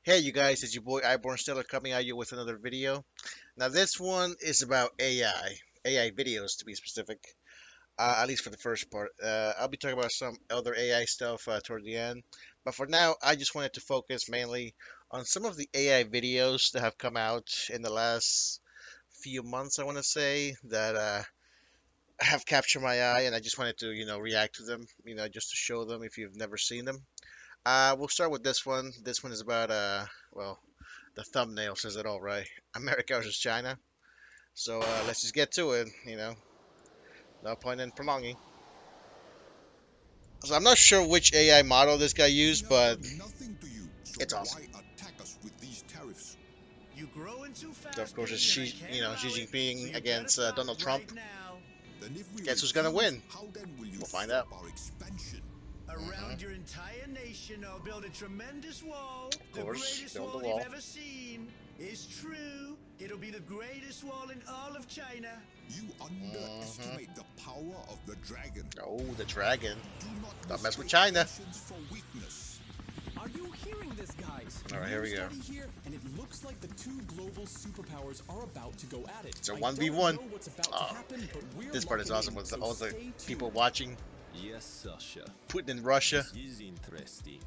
Hey you guys, it's your boy iBornstellar coming at you with another video. Now this one is about AI videos to be specific, at least for the first part. I'll be talking about some other AI stuff toward the end, but for now I just wanted to focus mainly on some of the AI videos that have come out in the last few months, I want to say, that have captured my eye, and I just wanted to, react to them, just to show them if you've never seen them. We'll start with this one. This one is about well, the thumbnail says it all, right? America versus China. So let's just get to it. No point in prolonging. So I'm not sure which AI model this guy used, but it's awesome. So of course it's Xi Jinping against Donald Trump. Guess who's gonna win? We'll find out. Around your entire nation, I'll build a tremendous wall. Of course, the greatest build the wall wall. you've ever seen. It's true. It'll be the greatest wall in all of China. You underestimate the power of the dragon. Oh, the dragon. Don't mess with China. For weakness. Are you hearing this, guys? All right, here we go. Here, and it looks like the two global superpowers are about to go at it. It's a I 1v1. don't know what's about to happen, but we're This part is locking awesome in, with so all the stay people tuned. watching. Yes, Sasha. Putin in Russia. This is interesting.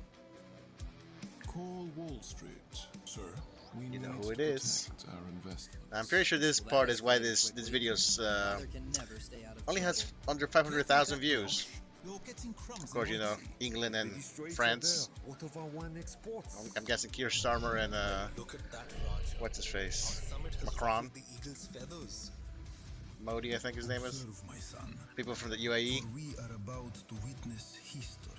Call Wall Street, sir. We You know need who it to is. protect our investments. I'm pretty sure this part is why this video's only has under 500,000 views. Of course, England and France. I'm guessing Keir Starmer and what's his face, Macron, Modi, I think his name is. People from the UAE. We are about to witness history.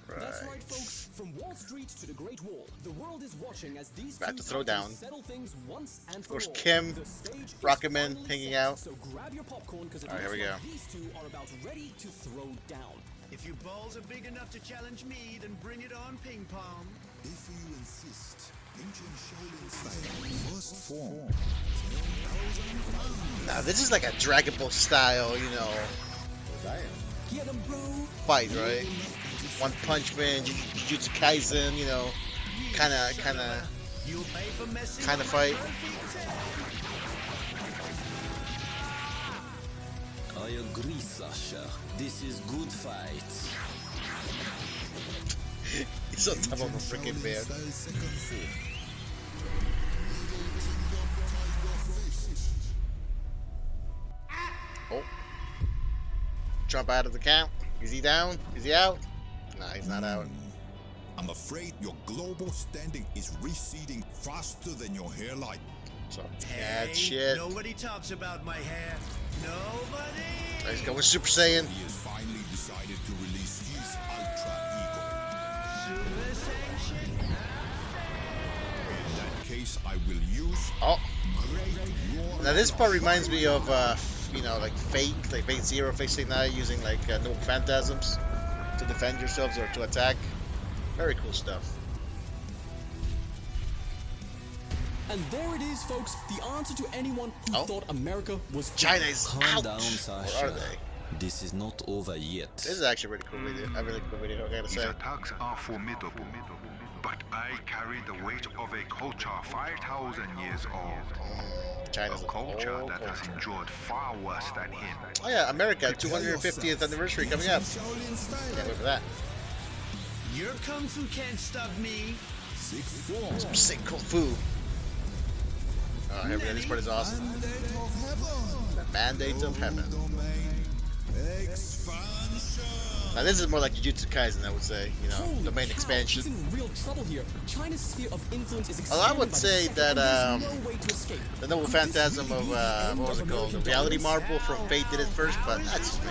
That's Right. right, folks. From Wall Street to the Great Wall, the world is watching as these About two to throw titans down. settle things once and Of course, for all. Kim, The stage is Rocketman finally hanging set, out. So grab your popcorn because All right, here we go. these two are about ready to throw down. If your balls are big enough to challenge me, then bring it on, ping pong. If you insist, ancient Shaolin style first form. Now this is like a Dragon Ball style, Get 'em, bro. fight, right? One Punch Man, Jujutsu Kaisen, kind of You'll pay for messing Kinda up fight. my perfect tech. I agree, Sasha. This is good fight. He's on top of a freaking bear. Style second form. Oh, jump out of the count. Is he down? Is he out? Nah, he's not out. I'm afraid your global standing is receding faster than your hairline. So Hey, bad shit. nobody talks about my hair. Nobody. He's going Super Saiyan. He has finally decided to release his ultra ego. Super Sanction. In that case, I will use Oh, great roar. now this part reminds me of like Fate Zero, Fate Stay Night, using like noble phantasms to defend yourselves or to attack. Very cool stuff. And there it is, folks. The answer to anyone who Oh. thought America was China is Calm out. down, Or Sasha. are they? This is not over yet. This is actually a really cool video. A really cool video, I gotta His say. attacks are formidable, but I carry the weight of a culture 5,000 years old. China's A an culture old that has culture. endured far worse than him. Oh yeah, America, 250th anniversary coming up. Shaolin style. Can't wait for that. Your kung fu can't stop me. Sixth form. Some sick kung fu. Oh, here we go. This part is awesome. Mandate of heaven. The Mandate of Heaven. Domain. Expansion. Now this is more like Jujutsu Kaisen, I would say. Holy Domain cow, expansion. He's in real trouble here. China's sphere of influence is Well, I expanding would by the say second, that, and there's no way to escape. The Noble Phantasm of, what was it called? The Reality Marble from Fate did it first, but that's just me,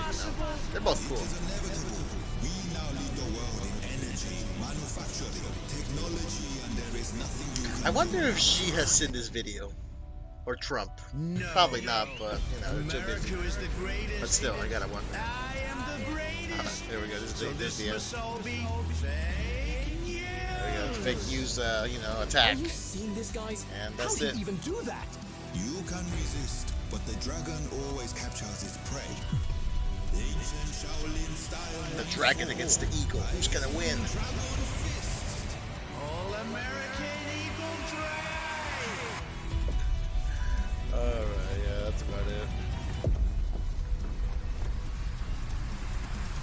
They're both cool. Inevitable. We now lead the world in energy, manufacturing, technology, and there is nothing you can I wonder if she has seen this video. Or Trump. No. Probably not, but, they're too America busy. is the greatest. But still, I gotta wonder. I am the greatest. Here we go. This So is this the must all be fake news. There we go. Fake news, Are attack. you seeing this, guys? And How that's do you it. even do that? You can resist, but the dragon always captures its prey. Ancient Shaolin style. The dragon against the eagle. Who's gonna win? All American eagle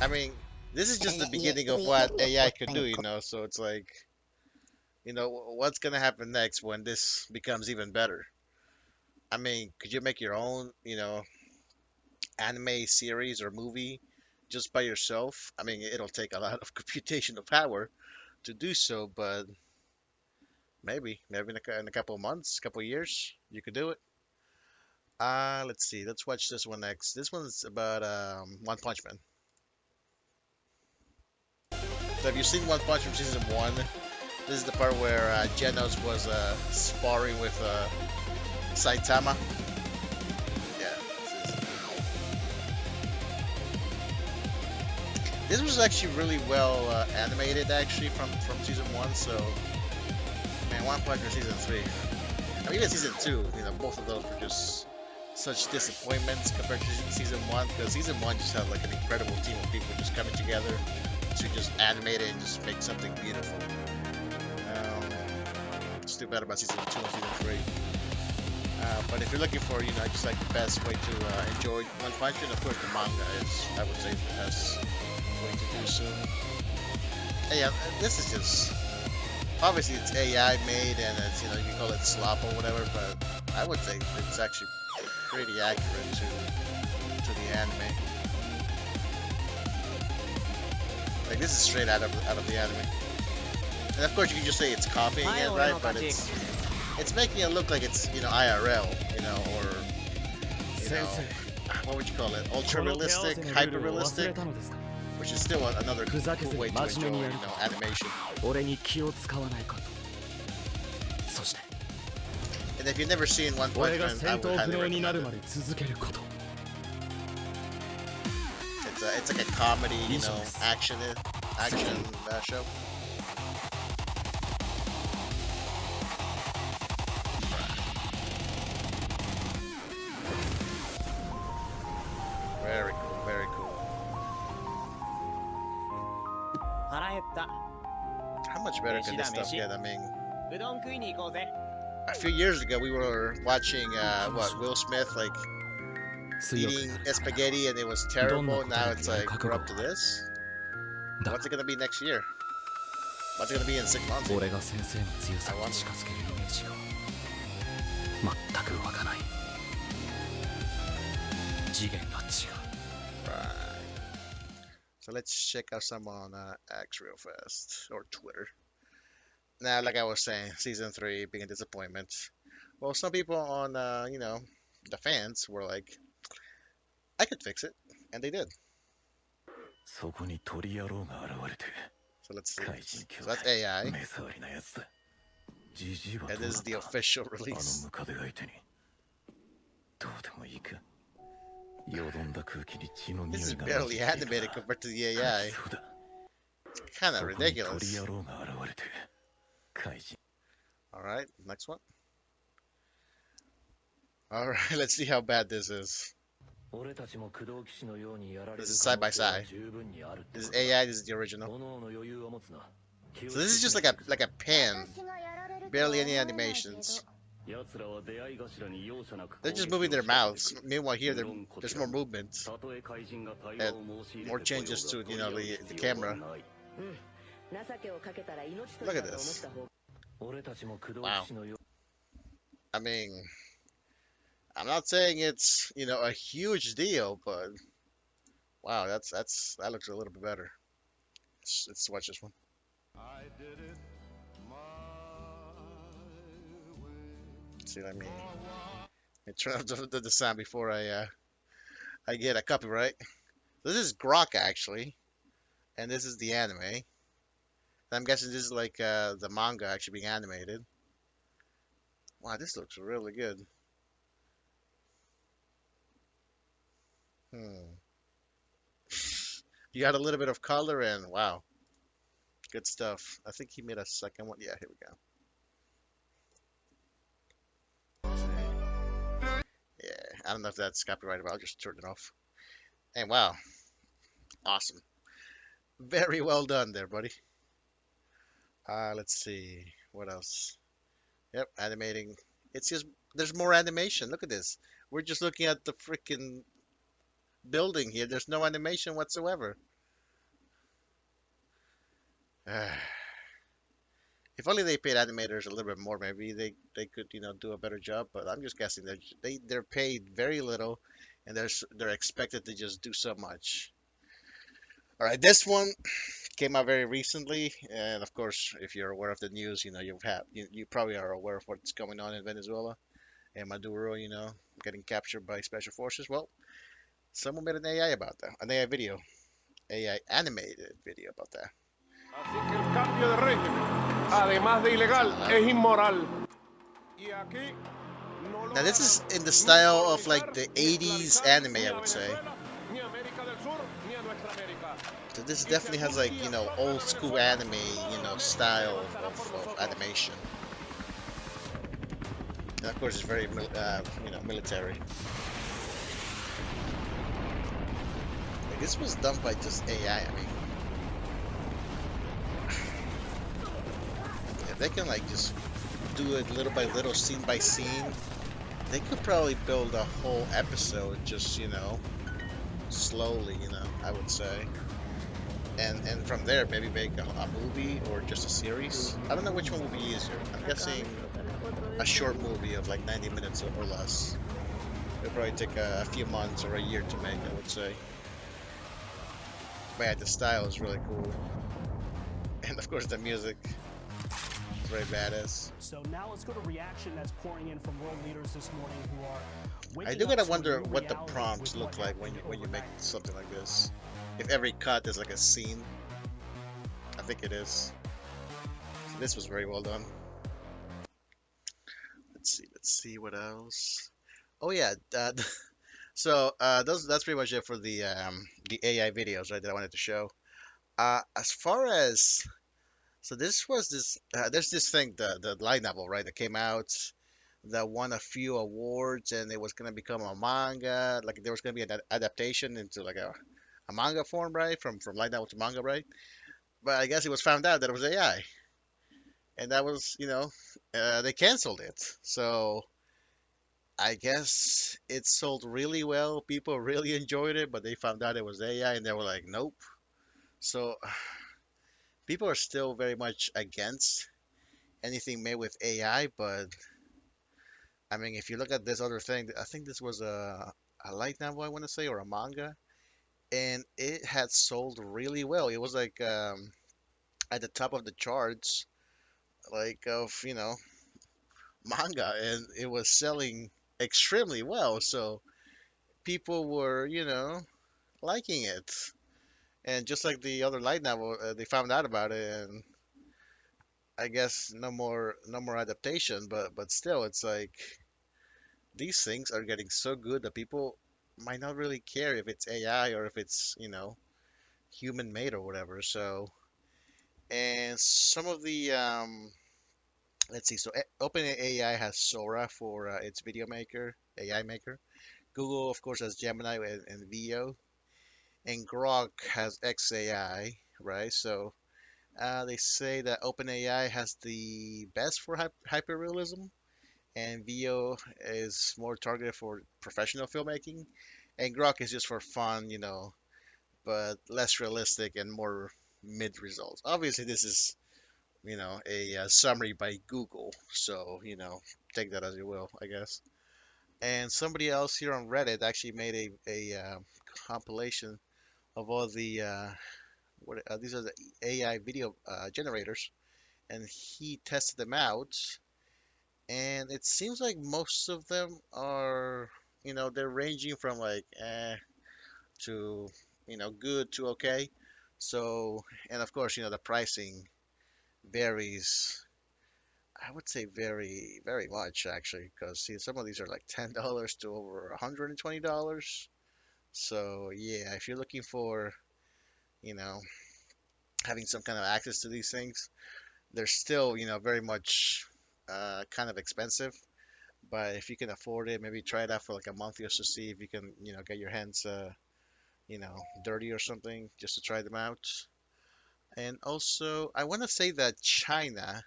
I mean, this is just the beginning of what AI could do, so it's like, what's gonna happen next when this becomes even better? I mean, could you make your own, anime series or movie just by yourself? I mean, it'll take a lot of computational power to do so, but maybe in a couple of months, couple of years, you could do it. Let's see. Let's watch this one next. This one's about One Punch Man. So have you seen One Punch from season one? This is the part where Genos was sparring with Saitama. Yeah. This was actually really well animated, actually, from season one. So, man, One Punch Man season three. I mean, even season two. Both of those were just such disappointments compared to season one. Because season one just had like an incredible team of people just coming together to just animate it and just make something beautiful. It's too bad about season 2 and season 3. But if you're looking for, just like the best way to enjoy One Punch Man, of course the manga is, I would say, the best way to do so. Hey, yeah, this is just, obviously it's AI made and it's, you can call it slop or whatever, but I would say it's actually pretty accurate to the anime. Like, this is straight out of the anime. And of course you can just say it's copying it, right? But it's making it look like it's, IRL, or, what would you call it? Ultra realistic, hyper realistic, which is still another cool way to enjoy, animation. And if you've never seen One Punch Man, I would highly recommend it. It's like a comedy, action show. Very cool, very cool. How much better can this stuff get? I mean, a few years ago we were watching Will Smith like eating spaghetti and it was terrible. Now it's like we're up to this. What's it gonna be next year? What's it gonna be in 6 months? I wonder. Right. So let's check out some on X real fast, or Twitter. Now, like I was saying, season 3 being a disappointment. Well, some people on, the fans were like, I could fix it, and they did. So let's see. So that's AI, and this is the official release. This is barely animated compared to the AI. Kind of ridiculous. Alright, next one. Alright, let's see how bad this is. This is side by side. This is AI, this is the original. So this is just like a pen. Barely any animations. They're just moving their mouths. Meanwhile here there's more movement. And more changes to, the camera. Look at this. Wow. I mean, I'm not saying it's, a huge deal, but wow, that looks a little bit better. Let's watch this one. Let's see, let me turn off the sound before I get a copyright. This is Grok actually, and this is the anime. I'm guessing this is like the manga actually being animated. Wow, this looks really good. You got a little bit of color and wow, good stuff. I think he made a second one. Yeah, here we go. Yeah, I don't know if that's copyrighted, but I'll just turn it off. And wow, awesome. Very well done there, buddy. Let's see. What else? Yep, animating. It's just, there's more animation. Look at this. We're just looking at the freaking building here. There's no animation whatsoever. If only they paid animators a little bit more, maybe they could do a better job. But I'm just guessing they're paid very little, and they're expected to just do so much. All right, this one came out very recently, and of course, if you're aware of the news, you probably are aware of what's going on in Venezuela and Maduro, getting captured by special forces. Well, someone made an AI about that, an AI video, AI animated video about that. Así que el cambio de régimen, además de ilegal, es inmoral. Y aquí no lo Now this harán is in the ni style of like colonizar, the ni 80s esclavizar, anime, ni I a would say. Venezuela, ni a América del Sur, ni a nuestra América. So this Y si definitely has algún like, día tocan old a school Venezuela, anime, toda América se style levantará por of nosotros. animation. And of course, it's very, military. Like, this was done by just AI. I mean, if they can like just do it little by little, scene by scene, they could probably build a whole episode just, slowly, I would say. And from there, maybe make a movie or just a series. I don't know which one will be easier. I'm guessing a short movie of like 90 minutes or less. It'll probably take a few months or a year to make, I would say. But yeah, the style is really cool. And of course, the music is very badass. So now let's go to reaction that's pouring in from world leaders this morning who are I waking do up gotta to a wonder new what the reality prompts with look what like when happened you make overnight. something like this. If every cut is like a scene, I think it is. So this was very well done. Let's see what else. Oh yeah, so that's pretty much it for the AI videos, right, that I wanted to show. As far as so there's this thing, the light novel, right, that came out that won a few awards, and it was gonna become a manga, like there was gonna be an adaptation into like a manga form, right, from light novel to manga, right? But I guess it was found out that it was AI, and that was, they canceled it. So I guess it sold really well. People really enjoyed it, but they found out it was AI, and they were like, nope. So people are still very much against anything made with AI, but I mean, if you look at this other thing, I think this was a light novel, I want to say, or a manga, and it had sold really well. It was like at the top of the charts, like of manga, and it was selling extremely well. So people were liking it, and just like the other light novel, they found out about it, and I guess no more adaptation. But still, it's like these things are getting so good that people might not really care if it's AI or if it's human made or whatever. So, and some of the let's see. So OpenAI has Sora for its video maker, AI maker. Google, of course, has Gemini and VO, and Grok has XAI, right? So they say that OpenAI has the best for hyperrealism, and VO is more targeted for professional filmmaking, and Grok is just for fun, but less realistic and more mid results. Obviously, this is a summary by Google, so take that as you will, I guess. And somebody else here on Reddit actually made a compilation of all the these are the AI video generators, and he tested them out, and it seems like most of them are, they're ranging from like to good to okay. So, and of course, the pricing varies. I would say very, very much actually, because see, some of these are like $10 to over $120. So yeah, if you're looking for, you know, having some kind of access to these things, they're still, very much kind of expensive. But if you can afford it, maybe try it out for like a month just to see if you can, get your hands, dirty or something, just to try them out. And also, I want to say that China,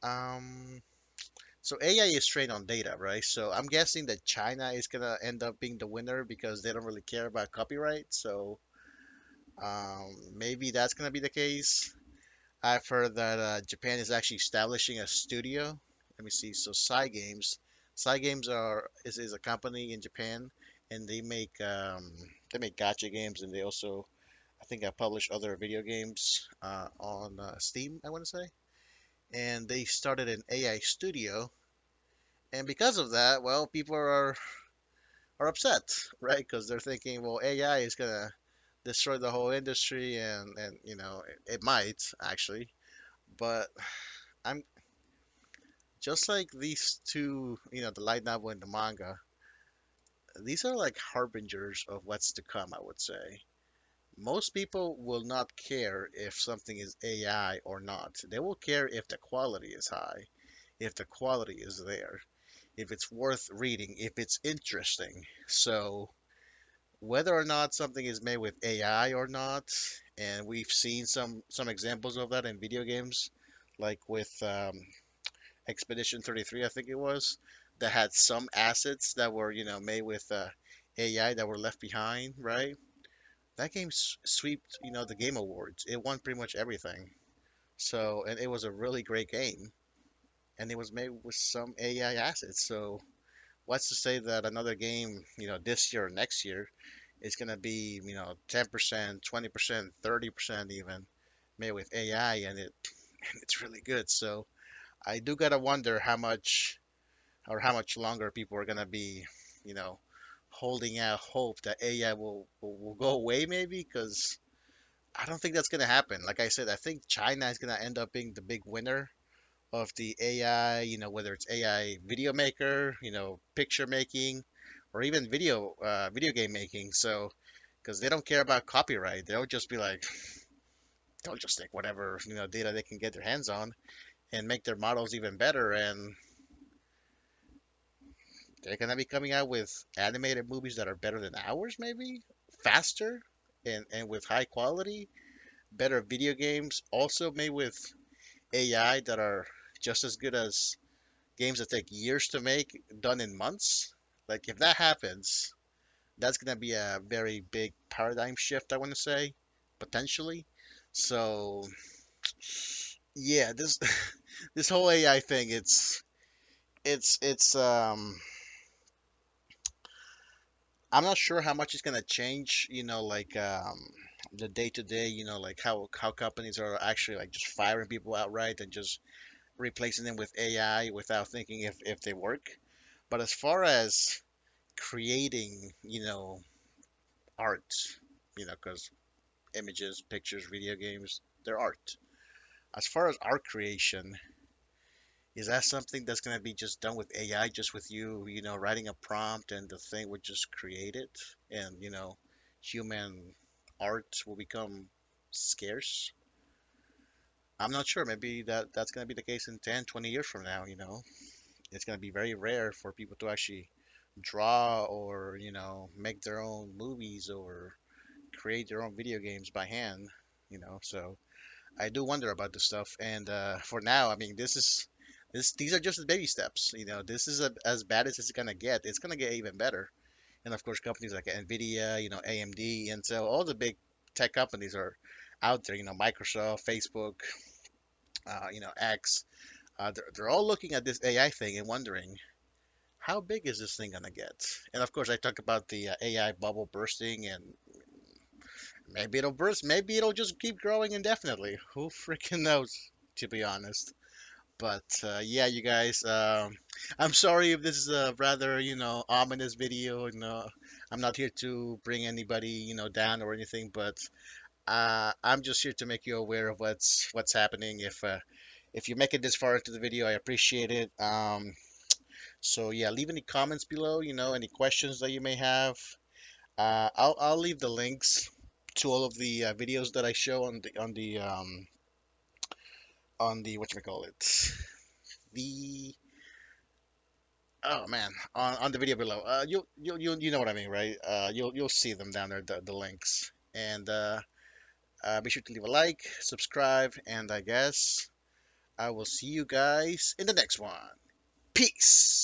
um, so AI is trained on data, right? So I'm guessing that China is gonna end up being the winner because they don't really care about copyright. So maybe that's gonna be the case. I've heard that Japan is actually establishing a studio. Let me see. So Psy Games is a company in Japan, and they make gacha games, and they also I think I publish other video games on Steam, I want to say. And they started an AI studio, and because of that, well, people are upset, right? Because they're thinking, well, AI is gonna destroy the whole industry, and it might actually, but I'm just like these two, the light novel and the manga. These are like harbingers of what's to come, I would say. Most people will not care if something is AI or not. They will care if the quality is high, if the quality is there, if it's worth reading, if it's interesting. So whether or not something is made with AI or not, and we've seen some examples of that in video games, like with Expedition 33, I think it was, that had some assets that were, made with AI that were left behind, right? That game swept, the Game Awards. It won pretty much everything. So, and it was a really great game, and it was made with some AI assets. So, what's to say that another game, this year or next year is going to be, 10%, 20%, 30% even made with AI, and it's really good. So, I do gotta wonder how much longer people are gonna be, you know, holding out hope that AI will go away maybe because I don't think that's gonna happen. Like I said, I think China is gonna end up being the big winner of the AI, whether it's AI video maker, picture making, or even video game making. So, because they don't care about copyright, they'll just be like, they'll just take whatever, data they can get their hands on and make their models even better. And they're gonna be coming out with animated movies that are better than ours, maybe faster and with high quality, better video games, also made with AI that are just as good as games that take years to make, done in months. Like if that happens, that's gonna be a very big paradigm shift, I want to say, potentially. So yeah, this this whole AI thing, it's I'm not sure how much it's gonna change, like the day to day, like how companies are actually like just firing people outright and just replacing them with AI without thinking if they work. But as far as creating, art, because images, pictures, video games, they're art. As far as art creation, is that something that's gonna be just done with AI, just with you, writing a prompt and the thing would just create it, and human art will become scarce? I'm not sure. Maybe that's gonna be the case in 10, 20 years from now. It's gonna be very rare for people to actually draw or make their own movies or create their own video games by hand. So I do wonder about this stuff. And for now, I mean, these are just the baby steps. This is as bad as it's gonna get. It's gonna get even better. And of course, companies like Nvidia, AMD, Intel, all the big tech companies are out there. Microsoft, Facebook, X. They're all looking at this AI thing and wondering how big is this thing gonna get. And of course, I talk about the AI bubble bursting, and maybe it'll burst. Maybe it'll just keep growing indefinitely. Who freaking knows? To be honest. But yeah, you guys, I'm sorry if this is a rather, ominous video. I'm not here to bring anybody, down or anything, but I'm just here to make you aware of what's happening. If you make it this far into the video, I appreciate it. So yeah, leave any comments below, any questions that you may have. I'll leave the links to all of the videos that I show on the whatchamacallit, the oh man, on the video below. You know what I mean, right? You'll see them down there, the links. And be sure to leave a like, subscribe, and I guess I will see you guys in the next one. Peace.